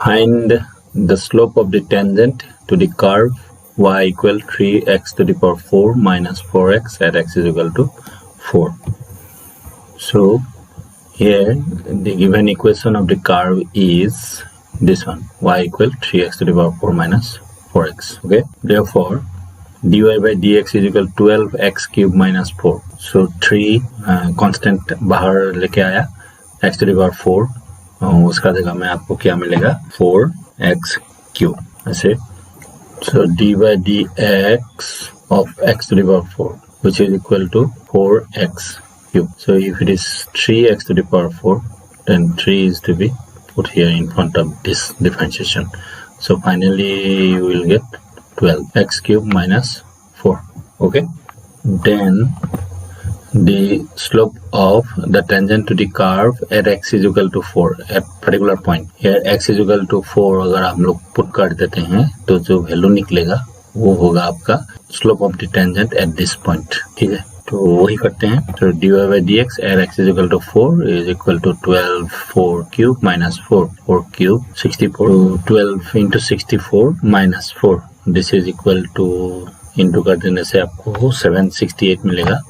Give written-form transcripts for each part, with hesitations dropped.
Find the slope of the tangent to the curve y equal 3x to the power 4 minus 4x at x is equal to 4. So here the given equation of the curve is this one, y equal 3x to the power 4 minus 4x. Okay, therefore dy by dx is equal 12x cube minus 4. So 3 constant बाहर लेके आया, x to the power 4, उसका जगह में आपको क्या मिलेगा 4x cube ऐसे. So d by dx of x to the power 4 which is equal to 4x cube. So if it is 3x to the power 4, then 3 is to be put here in front of this differentiation. So finally you will get 12x cube minus 4. Okay, then the slope of the tangent to the curve at x is equal to 4 at particular point. Here x is equal to 4 अगर हम लोग put कर देते हैं तो जो value निकलेगा वो होगा आपका slope of the tangent at this point. ठीक है, तो वही करते हैं. तो dy by dx at x is equal to 4 is equal to 12 4 cube minus 4 4 cube 64. 12 into 64 minus 4 this is equal to into कर देने से आपको 768 मिलेगा.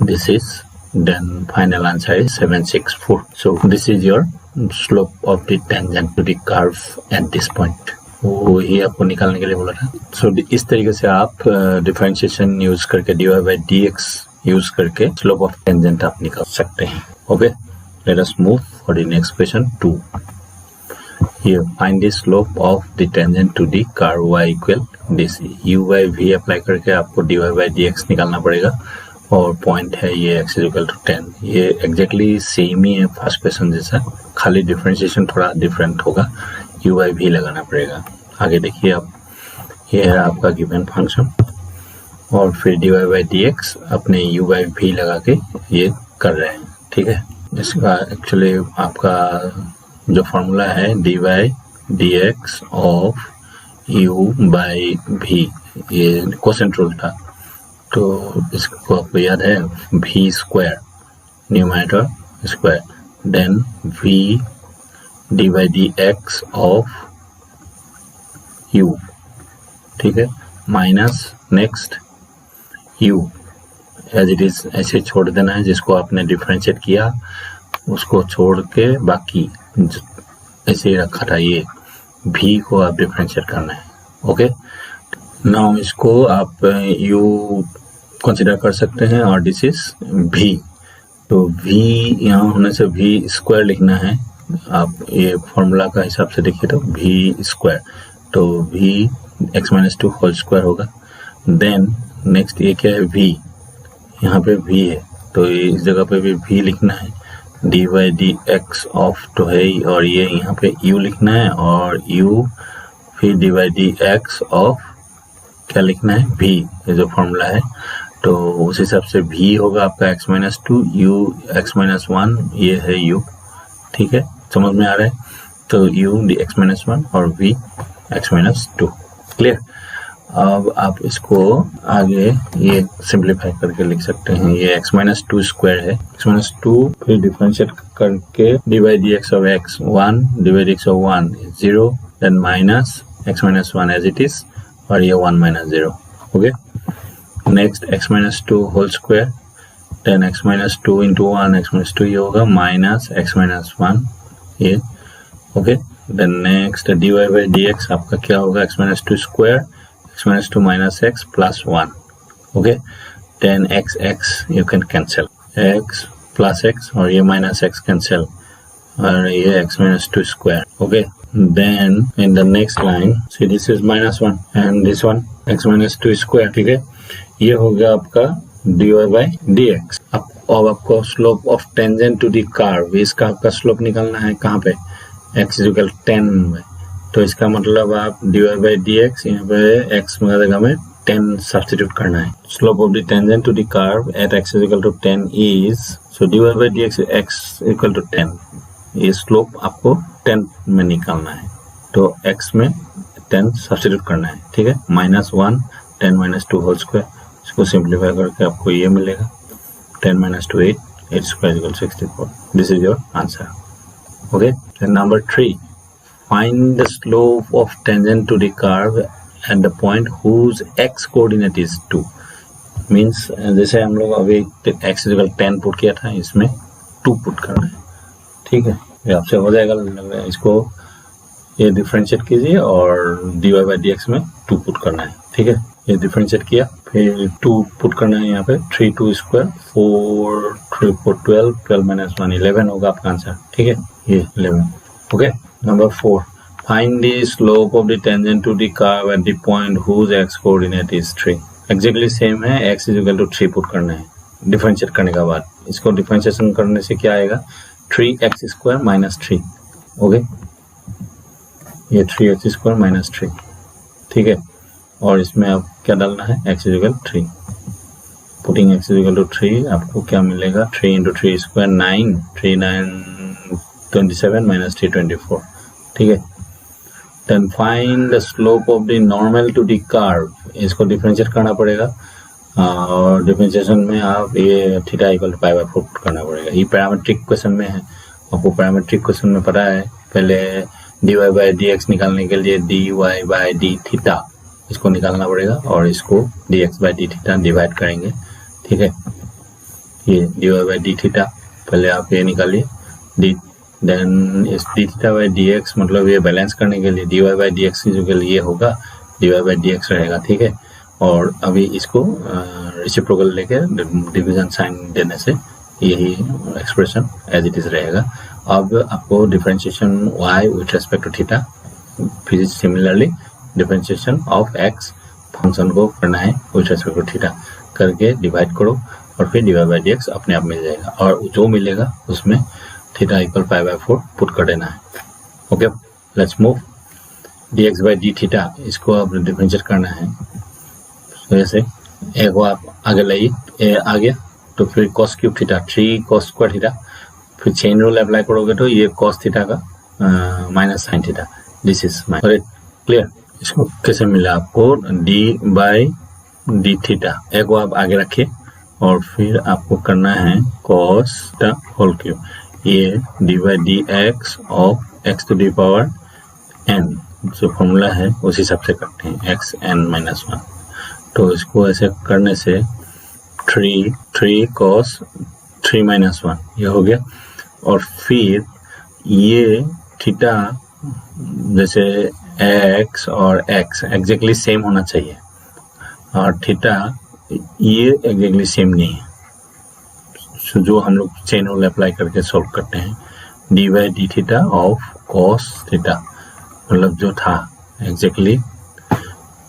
This is then final answer is 764. So this is your slope of the tangent to the curve at this point. वो ही आपको निकालने के लिए बोला था. So इस तरीके से आप डिफरेंशिएशन यूज करके dy by dx यूज करके slope of tangent आप निकाल सकते हैं. Okay, let us move for the next question 2. Here find the slope of the tangent to the curve y equal this. u by v apply करके आपको dy by dx निकालना पड़ेगा और point है ये x इक्वल टू 10. ये exactly same ही है first question जैसा, खाली डिफरेंशिएशन थोड़ा डिफरेंट होगा. u by v लगाना पड़ेगा. आगे देखिए आप, ये है आपका गिवन फंक्शन और फिर dy by dx अपने u by v लगा के ये कर रहे हैं. ठीक है, इसका एक्चुअली आपका जो फॉर्मूला है dy dx of u by v, ये क्वोशेंट रूल था. तो इसको आपको याद है v square numerator square then v dy by dx of u. ठीक है, minus next u as it is ऐसे छोड़ देना है. जिसको आपने डिफरेंशिएट किया उसको छोड़ के बाकी ऐसे ही रखा था. ये v को आप डिफरेंशिएट करना है. ओके, नाउ इसको आप u कंसिडर कर सकते हैं और दिस इज v. तो v यहाँ होने से v स्क्वायर लिखना है. आप ये फॉर्मूला का हिसाब से देखिए तो v स्क्वायर, तो v x minus 2 whole square होगा. देन नेक्स्ट ये क्या है v, यहाँ पे v है तो इस जगह पे भी v लिखना है. dy dx ऑफ तो है और ये यहाँ पे u लिखना है और u फिर dy dx ऑफ क्या लिखना है v, ये जो फॉर्मूला है. तो उस हिसाब से v होगा आपका x minus 2 u x minus 1, ये है u. ठीक है, समझ में आ रहा है. तो u dx माइनस 1 और v x माइनस 2. क्लियर. अब आप इसको आगे ये सिंप्लीफाई करके लिख सकते हैं. ये x माइनस 2 स्क्वायर है, x माइनस 2 फिर डिफरेंशिएट करके dy dx of x 1 dy dx of 1 0 then minus x minus 1 it it इज और ये 1 minus 0. Okay, next x minus 2 whole square then x minus 2 into 1 x minus 2 ये होगा minus x minus 1 ये. Okay, then next dy by dx आपका क्या होगा x minus 2 square x minus 2 minus x plus 1. Okay, then x you can cancel, x plus x और ये minus x cancel और ये x minus 2 square. Okay, then in the next line see this is minus 1 and this one x minus 2 square. ठीक है, ये हो गया आपका dy by dx. अब आपको slope of tangent to the curve, इसका आपका स्लोप निकालना है कहाँ पे, x is equal 10 में. तो इसका मतलब आप dy by dx यहाँ पे x में जगह में 10 सब्स्टिट्यूट करना है. Slope of the tangent to the curve at x is equal to 10 is, so dy by dx x equal to 10. ये स्लोप आपको 10 में निकालना है तो x में 10 सब्स्टिट्यूट करना है. ठीक है, माइनस 1 10 माइनस 2 होल स्क्वायर, इसको सिंप्लीफाई करके आपको ये मिलेगा 10 minus 2 8 square equals 64. This is your answer. Okay, then number 3, find the slope of tangent to the curve at the point whose x coordinate is 2। Means जैसे हम लोग अभी x = 10 put किया था, इसमें 2 पुट करना है। ठीक है, ये आपसे हो जाएगा। इसको ये डिफरेंशिएट कीजिए और dy/dx में 2 पुट करना है। ठीक है, ये डिफरेंशिएट किया, फिर 2 पुट करना है यहाँ पे। 3 2 स्क्वायर 4 3 4 12 12 - 1 11 होगा आपका आंसर। ठीक है, ये 11। Okay, number 4, find the slope of the tangent to the curve at the point whose x coordinate is 3। Exactly same है, x = 3 पुट करना है डिफरेंशिएट करने के बाद। इसको डिफरेंशिएशन करने से क्या आएगा, 3x² - 3। ओके, ये 3x² - 3। ठीक है, और इसमें आप क्या डालना है, x = 3। पुटिंग x = 3 आपको क्या मिलेगा, 3 × 3 ² 9 3 9 27 - 3 24। ठीक है, then find the slope of the normal to the curve. इसको डिफरेंशिएट करना पड़ेगा और डिफरेंशिएशन में आप ये θ = π/4 करना पड़ेगा। ये पैरामीट्रिक क्वेश्चन में है, आपको पैरामीट्रिक क्वेश्चन में पता है। पहले dy/dx निकालने के लिए dy/dθ इसको निकालना पड़ेगा और इसको dx/dθ डिवाइड करेंगे। ठीक है, ये dy/dθ पहले आप ये निकालिए, देन इस dθ/dx मतलब ये बैलेंस करने के लिए dy/dx ये होगा, dy/dx रहेगा। ठीक है, और अभी इसको रेसिप्रोकल लेके डिवीजन साइन देने से यही एक्सप्रेशन एज इट इज रहेगा। अब आपको differentiation y with respect to theta, फिर similarly differentiation of x function को करना है विथ रेस्पेक्ट टू थीटा, करके डिवाइड करो और फिर dy/dx अपने आप मिल जाएगा। और जो मिलेगा उसमें θ = π/4 पुट कर देना है। Okay, let's move. dx/dθ इसको अब डिफरेंशिएट करना है। वैसे एक को आप आगे लाइए, आ गया तो फिर cos³ θ 3 cos² θ, फिर चेन रूल अप्लाई करोगे तो ये cos θ का minus sin θ, this is my clear. इसको कैसे मिला आपको, d/dθ एक को आप आगे रखिए और फिर आपको करना है cos θ होल क्यूब, ये d/dx of x to the power n जो फॉर्मूला है उसी हिसाब से करते हैं, xn-1। तो इसको ऐसे करने से 3 cos 3 - 1 ये हो गया। और फिर ये थीटा जैसे x और x एग्जैक्टली सेम होना चाहिए और थीटा ये एग्जैक्टली सेम नहीं है, जो हम लोग चेन रूल अप्लाई करके सॉल्व करते हैं। d/dθ ऑफ cos θ मतलब जो था एग्जैक्टली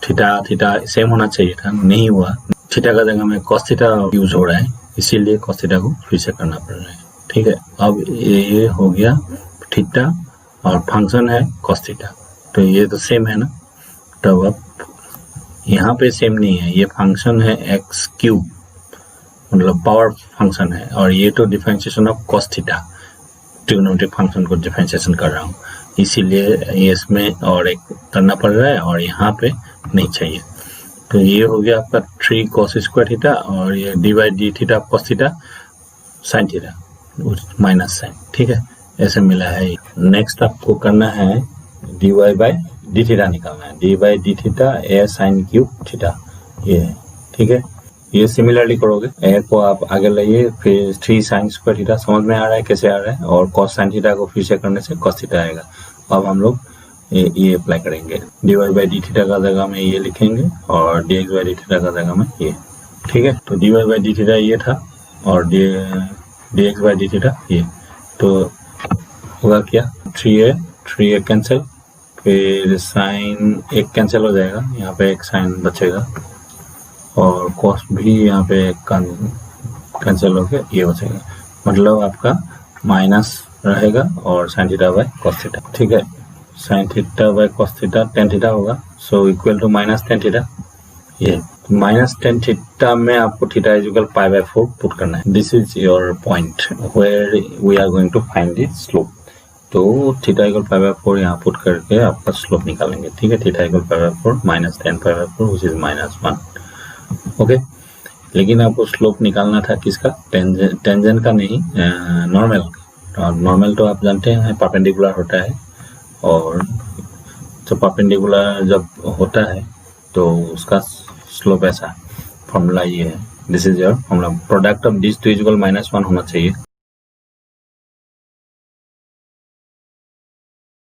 थीटा सेम होना चाहिए था, नहीं हुआ। थीटा का जगह में cos θ यूज हो रहा है, इसीलिए cos θ को फिर से करना पड़ रहा है। ठीक है, अब ये हो गया थीटा और फंक्शन है cos θ, तो ये तो सेम है ना। तो अब यहाँ पे सेम नहीं है, ये फंक्शन है x³ मतलब पावर फंक्शन है, और ये तो differentiation of cos θ trigonometric function को डिफरेंशिएशन कर रहा हूँ, इसीलिए इसमें और एक करना पड़ रहा है और यहाँ पे नहीं चाहिए। तो ये हो गया आपका 3 cos² θ और ये d/dθ cos θ sin θ minus sign. ठीक है, ऐसे मिला है। नेक्स्ट आपको करना है dy/dθ निकालना है, d/dθ a sin³ θ ये है। ठीक है, ये सिमिलरली करोगे, a को आप आगे लाइए, फिर 3 sin² θ समझ में आ रहा है कैसे आ रहा है, और cos sin θ को फिर से करने से cos θ आएगा। अब हम लोग ये अप्लाई करेंगे, dy/dθ का जगह में ये लिखेंगे और dx/dθ का जगह में ये। ठीक है, तो dy/dθ ये था और dx/dθ ये, तो होगा क्या, 3a कैंसिल, फिर साइन एक कैंसिल हो जाएगा, यहाँ पे एक साइन बचेगा और कॉस भी यहाँ पे कैंसिल होके ये हो जाएगा, मतलब आपका माइनस रहेगा और sin θ cos θ। ठीक है, sin θ cos θ tan θ होगा, सो इक्वल टू -tan θ। ये -tan θ में आपको θ = π/4 पुट करना है। This is your point where we are going to find the slope. तो θ = π/4 यहाँ पुट करके आपका स्लोप निकालेंगे। ठीक है, θ = π/4 -tan π/4 which is -1। ओके, लेकिन आपको स्लोप निकालना था किसका, टेंजेंट का नहीं, नॉर्मल। और नॉर्मल तो आप जानते हैं परपेंडिकुलर होता है और जब परपेंडिकुलर जब होता है तो उसका स्लोप ऐसा, फॉर्मूला ये है, this is your formula, product of this two equal -1 होना चाहिए।